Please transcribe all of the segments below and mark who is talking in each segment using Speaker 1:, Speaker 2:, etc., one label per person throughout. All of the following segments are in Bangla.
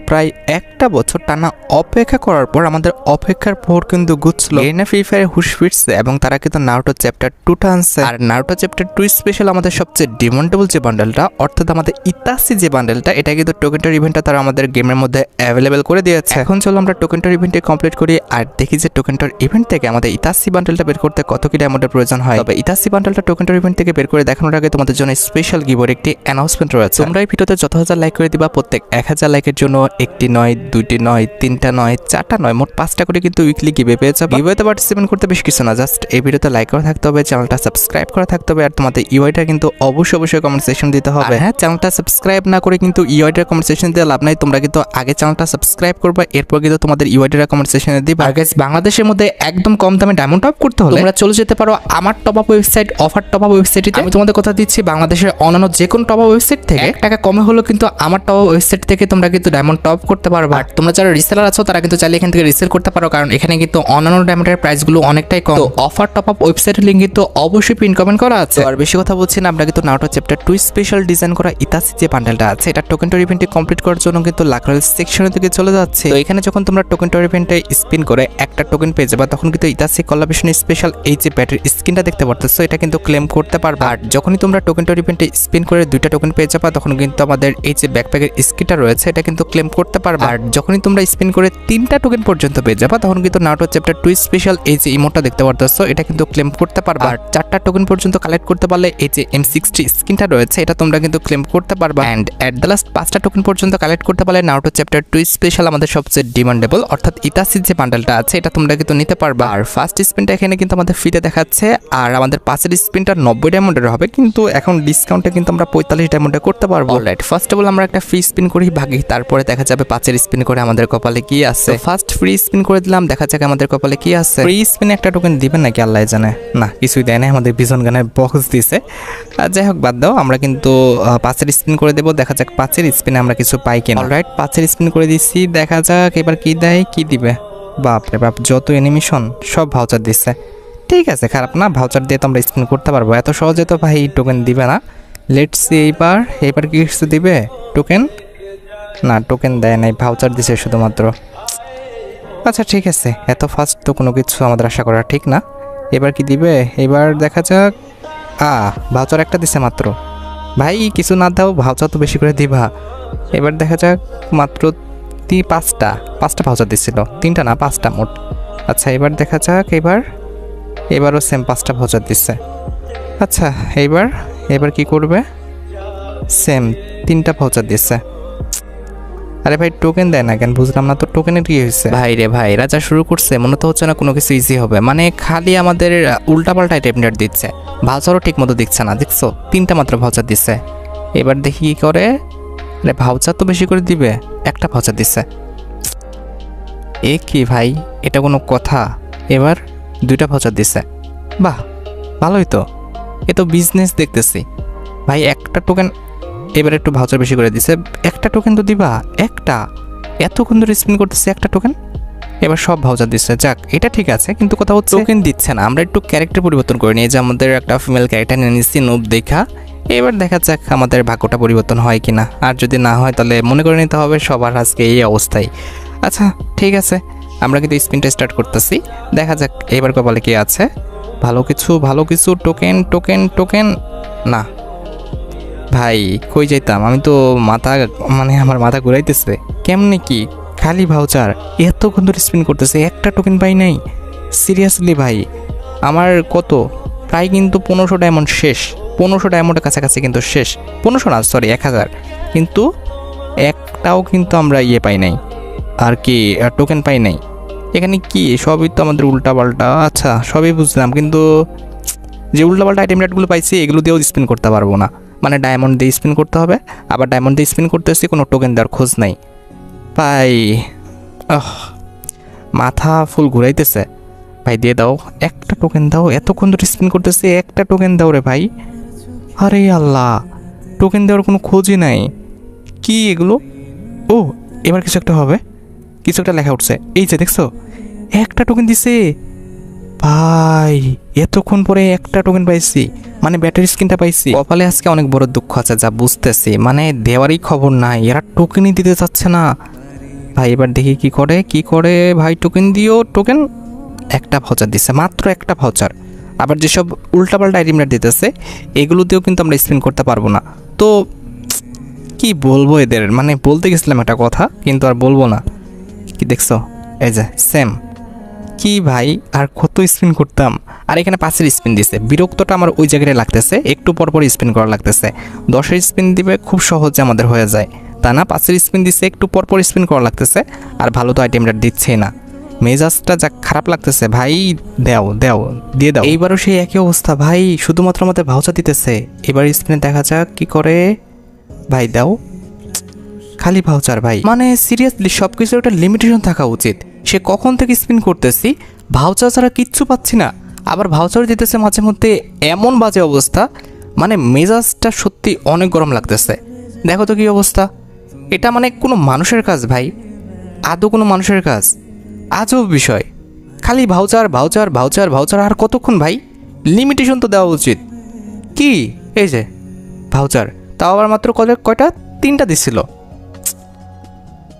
Speaker 1: প্রায় একটা বছর টানা অপেক্ষা করার পর আমাদের অপেক্ষার পর কিন্তু গুছলো এনা ফ্রি ফায়ার হুশ ফিরছে এবং তারা কিন্তু নারুটো চ্যাপ্টার 2টা আনছে। আর নারুটো চ্যাপ্টার 2 স্পেশাল আমাদের সবচেয়ে ডিমান্ডেবল যে বান্ডেলটা, অর্থাৎ আমাদের ইতাসি যে বান্ডেলটা, এটা কিন্তু টোকেনটার ইভেন্টটা তারা আমাদের গেমের মধ্যে অ্যাভেলেবেল করে দিয়েছে। এখন চলো আমরা টোকেনটার ইভেন্টে কমপ্লিট করি আর দেখি যে টোকেনটার ইভেন্ট থেকে আমাদের ইতাসি বান্ডেলটা বের করতে কত কি ডায়মন্ডের প্রয়োজন হয়। তবে ইতাসি বান্ডেলটা টোকেনটার ইভেন্ট থেকে বের করে দেখানোর আগে তোমাদের জন্য স্পেশাল গিভওয়ের একটি অ্যানাউন্সমেন্ট রয়েছে। তোমরা এই ভিডিওতে যত হাজার লাইক করে দিবা, প্রত্যেক 1000 লাইকের জন্য একটি নয়, দুইটি নয়, তিনটা নয়, চারটা নয়, মোট 5টা করে কিন্তু উইকলি গিভওয়ে পেয়ে যাবে। গিভওয়েতে পার্টিসিপেট করতে বেশ কিছু না, জাস্ট এই ভিডিওতে লাইক করা থাকতে হবে, চ্যানেলটা সাবস্ক্রাইব করা থাকতে হবে, আর তোমাদের ইউআইটা কিন্তু অবশ্যই কমেন্ট সেকশন দিতে হবে। হ্যাঁ, চ্যানেলটা সাবস্ক্রাইব না করে কিন্তু ইউআইটার কমেন্ট সেকশন দিয়ে লাভ নাই। তোমরা কিন্তু আগে চ্যানেলটা সাবস্ক্রাইব করবে, এরপর কিন্তু তোমাদের ইউআইটার কমেন্ট সেকশনে দিবা। আর গাইস, বাংলাদেশের মধ্যে একদম কম দামে ডায়মন্ড টপ করতে হলে তোমরা চলে যেতে পারো আমার top up website offer top up ওয়েবসাইটে। আমি তোমাদের কথা দিচ্ছি, বাংলাদেশের অন্যান্য যে কোনো টপ আপ ওয়েবসাইট থেকে 1 টাকা কমে হলো কিন্তু আমার টপ আপ ওয়েবসাইট থেকে তোমরা কিন্তু ডায়মন্ড টপ করতে পারবে। আর তোমরা যারা রিসেলার আছো তারা কিন্তু চাইলে এখান থেকে রিসেল করতে পারো, কারণ এখানে কিন্তু অন্যান্য ডায়মন্ডের প্রাইসগুলো অনেকটাই কম। তো অফার টপ আপ ওয়েবসাইটের লিংক কিন্তু অবশ্যই পিন কমেন্ট করা আছে। আর বেশি কথা বলছি না, আমরা কিন্তু নারুটো চ্যাপ্টার 2 স্পেশাল ডিজাইন করা ইতাসি যে বান্ডেলটা আছে, এটা টোকেনটার ইভেন্টে কমপ্লিট করার জন্য কিন্তু লাকরাল সেকশনের দিকে চলে যাচ্ছে। তো এখানে যখন তোমরা টোকেনটার ইভেন্টে স্পিন করে একটা টোকেন পেয়ে যাবে, তখন কিন্তু ইতাসি কোলাবরেশন স্পেশাল এই যে ব্যাটের স্কিনটা দেখতে পারতেছো, এটা কিন্তু ক্লেম করতে পারবে। আর যখনই তোমরা টোকেনটার ইভেন্টে স্পিন করে 2টা টোকেন পেয়ে যাবে, তখন কিন্তু আমাদের এই যে ব্যাকপ্যাকের স্কিনটা রয়েছে, এটা কিন্তু ক্লেম করতে পারবে। আর যখনই তোমরা স্পিন করে 3টা টোকেন পর্যন্ত পেয়ে যাবে, তখন কিন্তু নারুটো চ্যাপ্টার 2 স্পেশাল এই যে ইমোটটা দেখতে পারতেছো, এটা কিন্তু ক্লেম করতে পারবে। আর 4টা টোকেন পর্যন্ত কালেক্ট করতে পারলে এই যে M60 স্কিনটা রয়েছে, এটা তোমরা কিন্তু ক্লেম করতে পারবে। এন্ড এট দ্য লাস্ট 5টা টোকেন পর্যন্ত কালেক্ট করতে পারলে নারুটো চ্যাপ্টার 2 স্পেশাল আমাদের সবচেয়ে ডিমান্ডেবল অর্থাৎ ইতাসি যে বান্ডেলটা আছে, এটা তোমরা কিন্তু নিতে পারবে। আর ফার্স্ট স্পিনটা এখানে কিন্তু আমাদের ফ্রিতে দেখাচ্ছে, আর আমাদের পাঁচের স্পিনটা 90 ডায়মন্ডের হবে, কিন্তু এখন ডিসকাউন্টে কিন্তু আমরা 45 ডায়মন্ডে করতে পারবো। অলরাইট, ফার্স্ট অফ অল আমরা একটা ফ্রি স্পিন করি ভাগি, তারপরে দেখা যাবে 5এর স্পিন করে আমাদের কপালে কি আছে। ফার্স্ট ফ্রি স্পিন করে দিলাম, দেখা যাক আমাদের কপালে কি আছে। ফ্রি স্পিনে একটা টোকেন দিবেন নাকি আল্লাহ জানে, না কিছুই দেয় না, আমাদের বিজন গানের বক্স দিছে। যাই হোক, বাদ দাও, আমরা কিন্তু 5এর স্পিন করে দেবো, দেখা যাক 5এর স্পিনে আমরা কিছু পাই কিনা। অলরাইট, 5এর স্পিন করে দিচ্ছি, দেখা যাক এবার কি দেয়, কি দিবে। বাপরে বাপ, যত অ্যানিমেশন সব ভাউচার দিচ্ছে। ঠিক আছে, খারাপ না, ভাউচার দিয়ে তো আমরা স্পিন করতে পারবো, এত সহজে তো ভাই টোকেন দিবে না। লেটস সি এইবার কি কিছু দিবে টোকেন, না টোকেন দেয় নাই, ভাউচার দিছে শুধুমাত্র। আচ্ছা ঠিক আছে, এত ফাস্ট তো কোনো কিছু আমাদের আশা করা ঠিক না। এবার কি দিবে, এবার দেখা যাক। ভাউচার একটা দিছে মাত্র, ভাই কিছু না দাও, ভাউচার তো বেশি করে দিবা। এবার দেখা যাক, মাত্র 5টা ভাউচার দিছিল, 3টা না 5টা মোট। আচ্ছা এবার দেখা যাক, এবারও সেম 5টা ভাউচার দিচ্ছে। আচ্ছা এবার কি করবে, সেম 3টা ভাউচার দিচ্ছে। আরে ভাই টোকেন দেয় না কেন, বুঝলাম না তো, টোকেনের কি হয়েছে ভাই রে ভাই, রাজা শুরু করছে, মনে তো হচ্ছে না কোনো কিছু ইজি হবে, মানে খালি আমাদের উল্টাপাল্টা আইটেমটা দিচ্ছে, ভাউচারও ঠিক মতো দিচ্ছে না, দেখছো 3টা মাত্র ভাউচার দিচ্ছে। এবার দেখি কি করে, আরে ভাউচার তো বেশি করে দিবে, একটা ভাউচার দিচ্ছে। এ কি ভাই, এটা কোনো কথা, এবার 2টা ভাউচার দিচ্ছে, বাহ ভালোই তো, এ তো বিজনেস দেখতেছি ভাই। একটা টোকেন, এবার একটু ভাউচার বেশি করে দিছে, একটা টোকেন তো দিবা, একটা এতক্ষণ ধরে স্পিন করতেছে একটা টোকেন, এবার সব ভাউচার দিচ্ছে। যাক, এটা ঠিক আছে, কিন্তু কথা হচ্ছে টোকেন দিচ্ছে না। আমরা একটু ক্যারেক্টার পরিবর্তন করে নিই, যে আমাদের একটা ফিমেল ক্যারেক্টার নিয়ে নিচ্ছি নুব দেখা। এবার দেখা যাক আমাদের ভাগ্যটা পরিবর্তন হয় কিনা, আর যদি না হয় তাহলে মনে করে নিতে হবে সবার আজকে এই অবস্থায়। আচ্ছা ঠিক আছে, আমরা কিন্তু স্পিনটা স্টার্ট করতেছি, দেখা যাক এবার কপালে কি আছে। ভালো কিছু টোকেন না ভাই, কই যাইতাম আমি তো, আমার মাথা ঘুরাইতেছে, কেমনে কি খালি ভাউচার, এতক্ষণ ধরে স্পিন করতেছে, একটা টোকেন পাই নাই। সিরিয়াসলি ভাই, আমার কত প্রায় কিন্তু 1500 ডায়মন্ড শেষ, 1500 ডায়মন্ডের কাছাকাছি কিন্তু শেষ, 1500 না সরি 1000, কিন্তু একটাও কিন্তু আমরা পাই নাই, আর কি টোকেন পাই নাই। এখানে কি সবই তো আমাদের উল্টাপাল্টা। আচ্ছা সবই বুঝলাম, কিন্তু যে উল্টাপাল্টা আইটেম রেটগুলো পাইছি এগুলো দিয়েও স্পিন করতে পারবো না, মানে ডায়মন্ড দিয়ে স্পিন করতে হবে, আবার ডায়মন্ড দিয়ে স্পিন করতেছি, কোনো টোকেন দেওয়ার খোঁজ নাই ভাই। মাথা ফুল ঘুরাইতেছে ভাই, দিয়ে দাও একটা টোকেন দাও, এতক্ষণ ধরে স্পিন করতেছে, একটা টোকেন দাও রে ভাই। আরে আল্লাহ, টোকেন দেওয়ার কোনো খোঁজই নাই, কি এগুলো। ও এবার কিছু একটা হবে, কিছু একটা লেখা উঠছে, এই যে দেখছো একটা টোকেন দিছে ভাই এতক্ষণ পরে একটা টোকেন পাইছি, মানে ব্যাটারি স্ক্রিনটা পাইছি। কপালে আজকে অনেক বড় দুঃখ আছে যা বুঝতেছি, মানে দেওয়ারই খবর নাই, এরা টোকেনই দিতে চাচ্ছে না। ভাই এবার দেখি কি করে ভাই, টোকেন দিও টোকেন। একটা ভাউচার দিছে, মাত্র একটা ভাউচার। আবার যেসব উল্টাপাল্টা আইটেমটা দিতেছে এগুলো দিয়েও কিন্তু আমরা স্পিন করতে পারবো না। তো কি বলবো এদের, মানে বলতে গেছিলাম একটা কথা কিন্তু আর বলবো না। কি দেখছো, এই যে সেম। কি ভাই আর কত স্পিন করতাম, আর এখানে 5-এর স্পিন দিছে, বিরক্তটা আমার ওই জায়গায় লাগতেছে, একটু পরপর স্পিন করা লাগতেছে। 10-এর স্পিন দিবে খুব সহজে আমাদের হয়ে যায়, তা না 5-এর স্পিন দিছে, একটু পরপর স্পিন করা লাগতেছে, আর ভালো তো আইটেমটা দিচ্ছে না। মেজাজটা যা খারাপ লাগতেছে ভাই। দিয়ে দাও। এইবারও সেই একই অবস্থা ভাই, শুধুমাত্র আমাদের ভাউচার দিতেছে। এবার স্পিনে দেখা যাক কি করে। ভাই দাও, খালি ভাউচার ভাই। মানে সিরিয়াসলি সব কিছুর একটা লিমিটেশন থাকা উচিত। সে কখন থেকে স্পিন করতেছি, ভাউচার ছাড়া কিচ্ছু পাচ্ছি না, আবার ভাউচার দিতেছে মাঝে মধ্যে, এমন বাজে অবস্থা। মানে মেজাজটা সত্যি অনেক গরম লাগতেছে। দেখো তো কি অবস্থা, এটা মানে কোনো মানুষের কাজ ভাই, আদৌ কোনো মানুষের কাজ? আজব বিষয়, খালি ভাউচার ভাউচার ভাউচার ভাউচার। আর কতক্ষণ ভাই, লিমিটেশন তো দেওয়া উচিত। কি এই যে ভাউচার, তাও আবার মাত্র কয়টা 3টা দিছিল।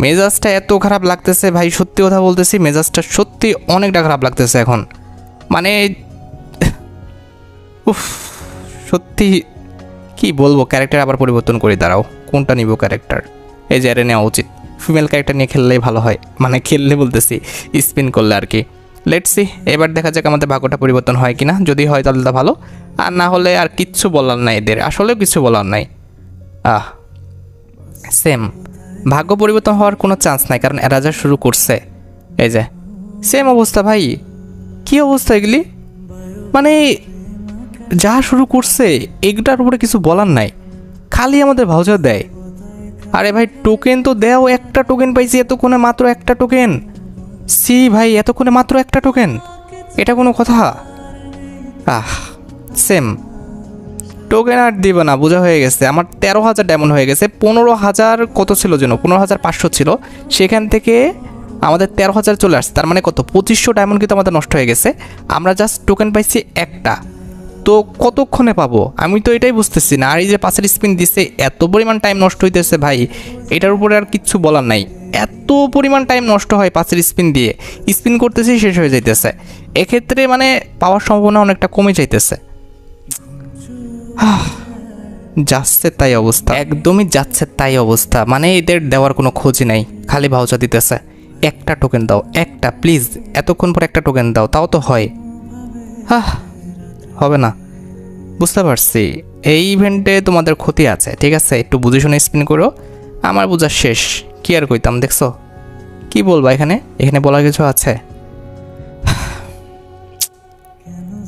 Speaker 1: মেজাজটা এত খারাপ লাগতেছে ভাই, সত্যি কথা বলতেছি, মেজাজটা সত্যি অনেকটা খারাপ লাগতেছে এখন। মানে উফ, সত্যি কি বলবো, ক্যারেক্টার আবার পরিবর্তন করে দাঁড়াও, কোনটা নিব ক্যারেক্টার? এই যে এরে নেওয়া উচিত, ফিমেল ক্যারেক্টার নিয়ে খেললেই ভালো হয়, মানে খেললে বলতেছি স্পিন করলে আর কি। লেটস সি, এবার দেখা যাক আমাদের ভাগ্যটা পরিবর্তন হয় কিনা। যদি হয় তাহলে তো ভালো, আর না হলে আর কিচ্ছু বলার নাই এদের, আসলেও কিছু বলার নাই। সেম ভাগ্য পরিবর্তন হওয়ার কোনো চান্স নাই, কারণ এরা যা শুরু করছে, এই যে সেম অবস্থা ভাই। কি অবস্থা এগুলি, মানে যা শুরু করছে এগুটার উপরে কিছু বলার নাই, খালি আমাদের ভাউচার দেয়। আরে ভাই টোকেন তো দেও, একটা টোকেন পাইছি এতক্ষণে, মাত্র একটা টোকেন। সি ভাই, এতক্ষণে মাত্র একটা টোকেন, এটা কোনো কথা? সেম টোকেন আর দিবে না, বোঝা হয়ে গেছে। আমার 13,000 ডায়মন্ড হয়ে গেছে, 15,000 কত ছিল যেন, 15,500 ছিল, সেখান থেকে আমাদের 13,000 চলে আসছে। তার মানে কত, 2500 ডায়মন্ড কিন্তু আমাদের নষ্ট হয়ে গেছে। আমরা জাস্ট টোকেন পাইছি একটা, তো কতক্ষণে পাবো আমি তো এটাই বুঝতেছি না। আর এই যে 5-এর স্পিন দিচ্ছে, এত পরিমাণ টাইম নষ্ট হইতেছে ভাই, এটার উপরে আর কিচ্ছু বলার নাই। এত পরিমাণ টাইম নষ্ট হয় 5-এর স্পিন দিয়ে, স্পিন করতেছি শেষ হয়ে যাইতেছে, এক্ষেত্রে মানে পাওয়ার সম্ভাবনা অনেকটা কমে যাইতেছে। যাচ্ছে তাই অবস্থা, একদমই যাচ্ছে তাই অবস্থা। মানে এদের দেওয়ার কোনো খোঁজই নাই, খালি ভাউচার দিতেছে। একটা টোকেন দাও, একটা প্লিজ, এতক্ষণ পর একটা টোকেন দাও, তাও তো হয়। হবে না, বুঝতে পারছি। এই ইভেন্টে তোমাদের ক্ষতি আছে, ঠিক আছে, একটু বুঝে শুনে স্পিন করো। আমার বোঝা শেষ, কি আর কইতাম। দেখছো কি বলবা, এখানে বলার কিছু আছে?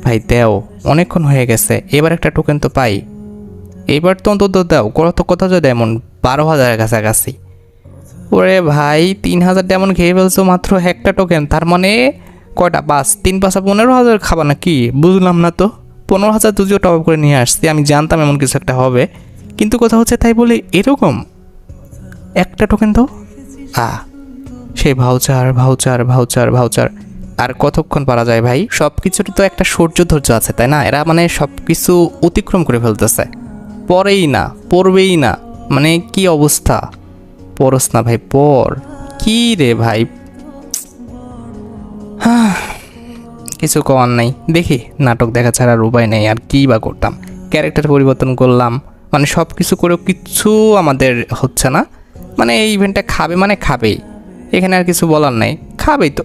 Speaker 1: ভাই দেও, অনেকক্ষণ হয়ে গেছে, এবার একটা টোকেন তো পাই, এবার তো অন্তত দাও। কত যে ডায়মন্ড, 12,000 কাছাকাছি। ওরে ভাই 3,000 ডায়মন্ড খেয়ে ফেলছো মাত্র একটা টোকেন, তার মানে কয়টা, 5 3 5 15,000 খাবা না কি? বুঝলাম না তো। 15,000 দুজিও টপ করে নিয়ে আসছি, আমি জানতাম এমন কিছু একটা হবে, কিন্তু কথা হচ্ছে তাই বলে এরকম একটা টোকেন তো। সেই ভাউচার ভাউচার ভাউচার ভাউচার। আর কতক্ষণ পারা যায় ভাই? সব কিছুর তো একটা সহ্য ধৈর্য আছে, তাই না? এরা মানে সব কিছু অতিক্রম করে ফেলতেছে, পরেই না, পড়বেই না। মানে কি অবস্থা, পড়স না ভাই, পড়। কি রে ভাই, কিছু করার নাই, দেখি নাটক দেখা ছাড়া আর উপায় নেই। আর কী বা করতাম, ক্যারেক্টার পরিবর্তন করলাম, মানে সব কিছু করেও কিচ্ছু আমাদের হচ্ছে না। মানে এই ইভেন্টটা খাবে মানে খাবেই, এখানে আর কিছু বলার নাই, খাবেই তো।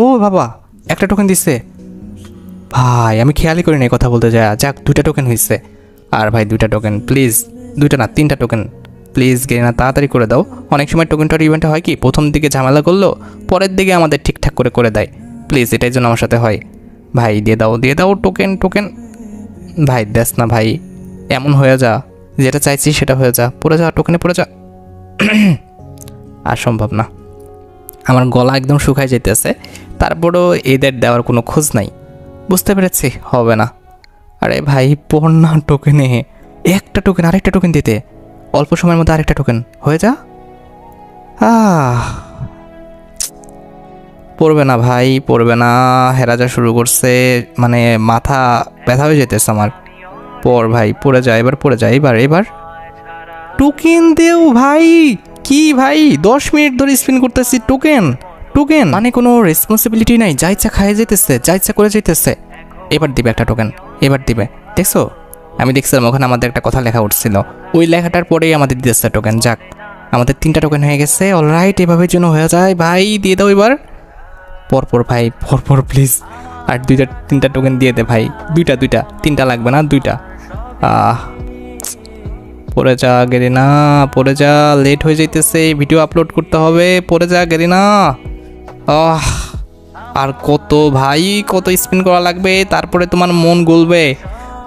Speaker 1: ও বাবা, একটা টোকেন দিচ্ছে ভাই, আমি খেয়ালই করি নাই কথা বলতে যায়। যাক 2টা টোকেন হয়েছে। আর ভাই 2টা টোকেন প্লিজ, 2টা না 3টা টোকেন প্লিজ, গেরিনা তাড়াতাড়ি করে দাও। অনেক সময় টোকেনটার ইভেন্টে হয় কি, প্রথম দিকে ঝামেলা করলো, পরের দিকে আমাদের ঠিকঠাক করে দেয়। প্লিজ, এটাই জন্য আমার সাথে হয় ভাই, দিয়ে দাও টোকেন টোকেন। ভাই দেখ না ভাই, এমন হয়ে যা, যেটা চাইছি সেটা হয়ে যা, পড়ে যা টোকেনে, পড়ে যা। আর সম্ভব না, আমার গলা একদম শুকায় যেতেছে, তারপরেও এদের দেওয়ার কোনো খোঁজ নাই। বুঝতে পেরেছি হবে না। আরে ভাই পড় না টোকেনে, একটা টোকেন, আরেকটা টোকেন দিতে, অল্প সময়ের মধ্যে আরেকটা টোকেন হয়ে যা। পড়বে না ভাই, পড়বে না। হেরা যা শুরু করছে, মানে মাথা ব্যথা হয়ে যেতেছে আমার। পড় ভাই, পড়ে যায়, এবার পড়ে যায়, এবার টোকেন দেও ভাই। কি ভাই 10 মিনিট ধরে স্পিন করতেছি, টোকেন মানে কোনো রেসপন্সিবিলিটি নাই, যা ইচ্ছা খাইয়ে যেতেছে, যা ইচ্ছা করে যেতেছে। এবার দিবে একটা টোকেন, এবার দিবে। দেখছো, আমি দেখছিলাম ওখানে আমাদের একটা কথা লেখা উঠছিল, ওই লেখাটার পরেই আমাদের দিতেছে টোকেন। যাক, আমাদের 3টা টোকেন হয়ে গেছে। অলরাইট, এভাবে যেন হয়ে যায় ভাই, দিয়ে দাও এবার। পরপর ভাই, পরপর প্লিজ। আর 3টা টোকেন দিয়ে দে ভাই, দুইটা 3টা লাগবে না, 2টা। পড়ে যা গেরিনা, পড়ে যা, লেট হয়ে যাইতেছে, ভিডিও আপলোড করতে হবে। পড়ে যা গেরিনা। আর কত ভাই, কত স্পিন করা লাগবে, তারপরে তোমার মন গলবে।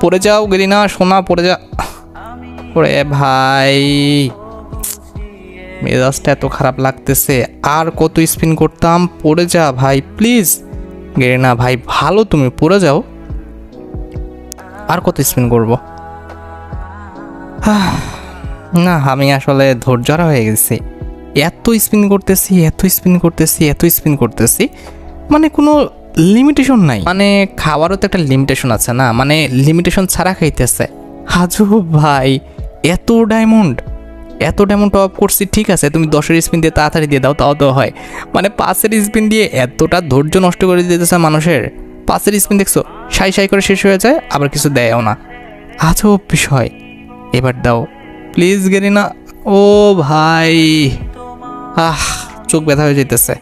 Speaker 1: পড়ে যাও গেরিনা সোনা, পড়ে যা। পড়ে ভাই, মেজাজটা এত খারাপ লাগতেছে। আর কত স্পিন করতাম, পড়ে যা ভাই প্লিজ। গেরিনা ভাই ভালো, তুমি পড়ে যাও। আর কত স্পিন করব? না, আমি আসলে ধৈর্যহারা হয়ে গেছি। এত স্পিন করতেছি, মানে কোনো লিমিটেশন নাই। মানে খাওয়ারও তো একটা লিমিটেশন আছে না, মানে লিমিটেশন ছাড়া খাইতেছে। হাজু ভাই, এত ডায়মন্ড টপ আপ করছি, ঠিক আছে তুমি 10-এর স্পিন দিয়ে তাড়াতাড়ি দিয়ে দাও, তাও তো হয়। মানে 5-এর স্পিন দিয়ে এতটা ধৈর্য নষ্ট করে দিতেছে মানুষের। 5-এর স্পিন দেখছো, সাই করে শেষ হয়ে যায়, আবার কিছু দেয়ও না। আজব বিষয়। এবার দাও প্লিজ গেরিনা। ও ভাই, চোখ ব্যথা হয়ে যেতেছে।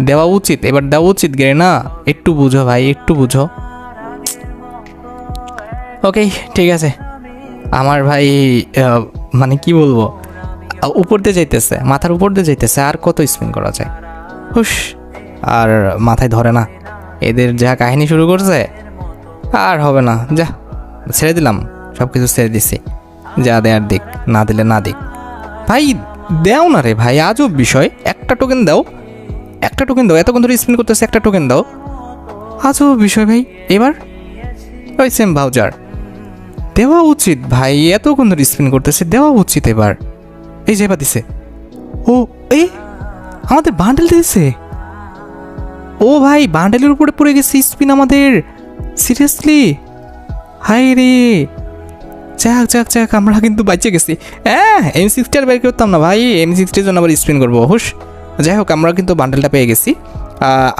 Speaker 1: দেওয়া উচিত, এবার দেওয়া উচিত গেরিনা। একটু বুঝো ভাই, একটু বুঝো। ওকে, ঠিক আছে। আমার ভাই মানে কি বলবো, উপর দিয়ে যাইতেছে, মাথার উপর দিয়ে যাইতেছে। আর কত স্পিন করা যায়? হুস, আর মাথায় ধরে না। এদের যা কাহিনী শুরু করছে, আর হবে না। যা, ছেড়ে দিলাম, সব কিছু ছেড়ে দিছি। যা দেয়ার দিক, না দিলে না দিক। ভাই দেও না রে ভাই, আজব বিষয়। একটা টোকেন দাও, এতক্ষণ ধরে স্পিন করতেছে, একটা টোকেন দাও। আজব বিষয় ভাই। এবার ওই সেম ভাউচার দেওয়া উচিত ভাই, এতক্ষণ ধরে স্পিন করতেছে, দেওয়া উচিত এবার। এই যে এবার দিছে। ও এই আমাদের বান্ডেল দিয়েছে। ও ভাই, বান্ডেলের উপরে পড়ে গেছে স্পিন আমাদের। সিরিয়াসলি, হাই রে। যাক, আমরা কিন্তু বাঁচে গেছি। হ্যাঁ, M60 আর বের করতাম না ভাই, M60 জন্য আবার স্পিন করবো। হুশ, যাই হোক, আমরা কিন্তু বান্ডেলটা পেয়ে গেছি।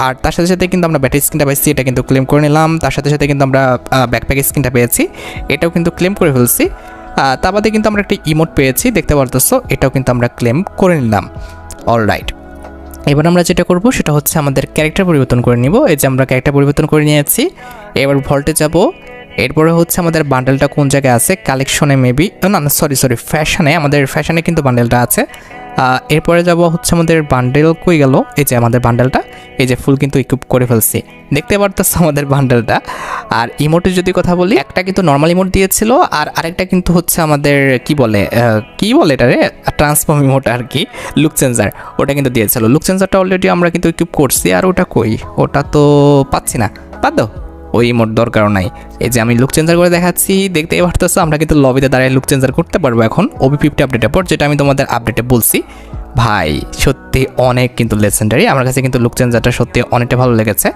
Speaker 1: আর তার সাথে কিন্তু আমরা ব্যাটারি স্কিনটা পাইছি, এটা কিন্তু ক্লেম করে নিলাম। তার সাথে কিন্তু আমরা ব্যাকপ্যাক স্কিনটা পেয়েছি, এটাও কিন্তু ক্লেম করে ফেলছি। তা বাদে কিন্তু আমরা একটা ইমোট পেয়েছি, দেখতে পারতেছো, এটাও কিন্তু আমরা ক্লেম করে নিলাম। অলরাইট, এবার আমরা যেটা করব সেটা হচ্ছে আমাদের ক্যারেক্টার পরিবর্তন করে নিব। এই যে আমরা ক্যারেক্টার পরিবর্তন করে নিয়েছি। এবার ভল্টে যাব। এরপরে হচ্ছে আমাদের বান্ডেলটা কোন জায়গায় আছে, কালেকশনে মেবি, না সরি ফ্যাশনে, আমাদের ফ্যাশনে কিন্তু বান্ডেলটা আছে। এরপরে যাব হচ্ছে আমাদের বান্ডেল কই গেল, এই যে আমাদের বান্ডেলটা, এই যে ফুল কিন্তু ইকুইপ করে ফেলছি, দেখতে পারতেছ আমাদের বান্ডেলটা। আর ইমোটের যদি কথা বলি, একটা কিন্তু নর্মাল ইমোট দিয়েছিল, আর আরেকটা কিন্তু হচ্ছে আমাদের কি বলে এটারে, ট্রান্সফর্ম ইমোট আর কি, লুক চেঞ্জার, ওটা কিন্তু দিয়েছিল। লুক চেঞ্জারটা অলরেডি আমরা কিন্তু ইকুইপ করছি, আর ওটা কই, ওটা তো পাচ্ছি না, বাদ দাও, ওই ইমোট দরকারও নাই। এই যে আমি লুক চেঞ্জার করে দেখাচ্ছি, দেখতে পারতেছো আমরা কিন্তু লবিতে দাঁড়িয়ে লুক চেঞ্জার করতে পারবো এখন OB50 আপডেটের পর, যেটা আমি তোমাদের আপডেটে বলছি। ভাই সত্যি অনেক কিন্তু লেজেন্ডারি, আমার কাছে কিন্তু লুক চেঞ্জারটা সত্যি অনেকটা ভালো লেগেছে।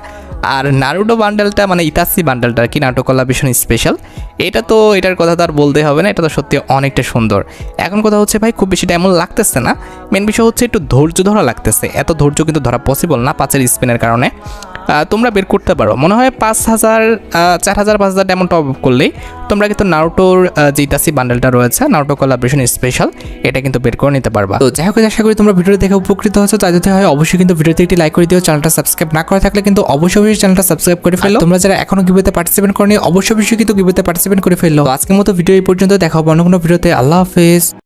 Speaker 1: আর নারুটো বান্ডেলটা, মানে ইতাসি বান্ডেলটা কি, নারুটো কোলাবরেশন স্পেশাল, এটা তো এটার কথা তো আর বলতে হবে না, এটা তো সত্যি অনেকটা সুন্দর। এখন কথা হচ্ছে ভাই, খুব বেশি ডায়মন্ড লাগতেছে না, মেন বিষয় হচ্ছে একটু ধৈর্য ধরা লাগতেছে। এত ধৈর্য কিন্তু ধরা পসিবল না 5-এর স্পিনের কারণে। তোমরা বের করতে পারো, মনে হয় 5,000, 4,000, 5,000 ডায়মন্ড টপ আপ করলেই তোমরা কিন্তু নারুটোর যে ইতাসি বান্ডেলটা রয়েছে, নারুটো কোলাবরেশন স্পেশাল, এটা কিন্তু বের করে নিতে পারবা। তো যাই হোক, আশা করি তোমরা ভিডিওটি দেখে উপকৃত হয়েছো। তাই যদি হয় অবশ্যই কিন্তু ভিডিওতে একটি লাইক করে দিও। চ্যানেলটা সাবস্ক্রাইব না করে থাকলে কিন্তু অবশ্যই চ্যানেলটা সাবস্ক্রাইব করে ফেলো। তোমরা যারা এখনো গিভওয়েতে পার্টিসিপেট করনি, অবশ্যই কিন্তু গিভওয়েতে পার্টিসিপেট করে ফেলো। আজকের মতো ভিডিও এই পর্যন্ত, দেখা হবে অন্য কোনো ভিডিওতে। আল্লাহ হাফেজ।